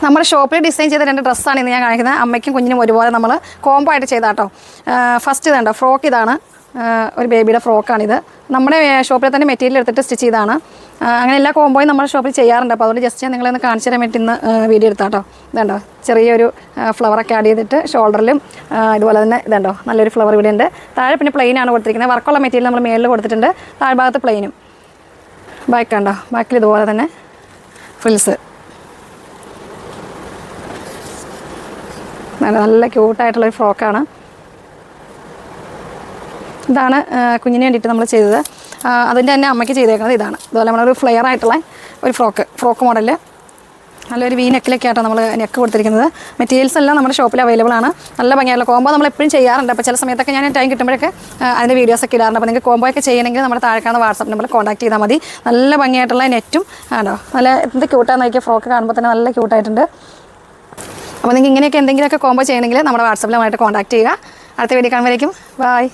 നമ്മുടെ ഷോപ്പിൽ ഡിസൈൻ ചെയ്ത 2 ഡ്രസ്സാണ് ഇന്ന് ഞാൻ കാണിക്കുന്നത്. അമ്മയ്ക്കും കുഞ്ഞിനും ഒരുപോലെ നമ്മൾ കോംബോ ആയിട്ട് ചെയ്താട്ടോ. ഫസ്റ്റ് ഇതുണ്ടോ, ഫ്രോക്ക് ഇതാണ്, ഒരു ബേബിയുടെ ഫ്രോക്കാണിത്. നമ്മുടെ ഷോപ്പിൽ തന്നെ മെറ്റീരിയൽ എടുത്തിട്ട് സ്റ്റിച്ച് ചെയ്താണ്. അങ്ങനെ എല്ലാ കോംബോയും നമ്മുടെ ഷോപ്പിൽ ചെയ്യാറുണ്ട്. അപ്പോൾ അതുകൊണ്ട് ജസ്റ്റ് ഞാൻ നിങ്ങളൊന്ന് കാണിച്ചു തരാൻ വേണ്ടി ഇന്ന് വീഡിയോ എടുത്താട്ടോ. ഇതുണ്ടോ, ചെറിയൊരു ഫ്ലവറൊക്കെ ആഡ് ചെയ്തിട്ട് ഷോൾഡറിലും ഇതുപോലെ തന്നെ ഇതുണ്ടോ നല്ലൊരു ഫ്ലവർ ഇവിടെ ഉണ്ട്. താഴെ പിന്നെ പ്ലെയിനാണ് കൊടുത്തിരിക്കുന്നത്. വർക്കുള്ള മെറ്റീരിയൽ നമ്മൾ മേളിൽ കൊടുത്തിട്ടുണ്ട്. താഴ്ഭാഗത്ത് പ്ലെയിനും. ബാക്ക് കണ്ടോ, ബാക്കിൽ ഇതുപോലെ തന്നെ ഫ്രിൽസ്. നല്ല ക്യൂട്ടായിട്ടുള്ളൊരു ഫ്രോക്കാണ്. ഇതാണ് കുഞ്ഞിന് വേണ്ടിയിട്ട് നമ്മൾ ചെയ്തത്. അതിൻ്റെ തന്നെ അമ്മയ്ക്ക് ചെയ്തേക്കുന്നത് ഇതാണ്. അതുപോലെ നമ്മളൊരു ഫ്ലെയർ ആയിട്ടുള്ള ഒരു ഫ്രോക്ക് മോഡൽ, നല്ലൊരു വി നെക്കിലൊക്കെ ആയിട്ടാണ് നമ്മൾ നെക്ക് കൊടുത്തിരിക്കുന്നത്. മെറ്റീരിയൽസ് എല്ലാം നമ്മുടെ ഷോപ്പിൽ അവൈലബിൾ ആണ്. നല്ല ഭംഗിയായിട്ടുള്ള കോംബോ നമ്മൾ എപ്പോഴും ചെയ്യാറുണ്ട്. അപ്പോൾ ചില സമയത്തൊക്കെ ഞാൻ ടൈം കിട്ടുമ്പോഴൊക്കെ അതിൻ്റെ വീഡിയോസൊക്കെ ഇടാറുണ്ട്. അപ്പോൾ നിങ്ങൾക്ക് കോംബോ ഒക്കെ ചെയ്യണമെങ്കിൽ നമ്മുടെ താഴെക്കാണ് വാട്സാപ്പ് നമ്പറിൽ കോൺടാക്ട് ചെയ്താൽ മതി. നല്ല ഭംഗിയായിട്ടുള്ള നെറ്റും ആണോ, നല്ല എന്ത് ക്യൂട്ടാന്ന് നോക്കിയ ഫ്രോക്ക് കാണുമ്പോൾ തന്നെ നല്ല ക്യൂട്ടായിട്ടുണ്ട്. അപ്പോൾ നിങ്ങൾക്ക് ഇങ്ങനെയൊക്കെ എന്തെങ്കിലുമൊക്കെ കോംബോ ചെയ്യണമെങ്കിൽ നമ്മുടെ വാട്സാപ്പിൽ നമ്മളായിട്ട് കോൺടാക്ട് ചെയ്യുക. അടുത്ത വീഡിയോ കാണുമ്പോഴേക്കും ബൈ.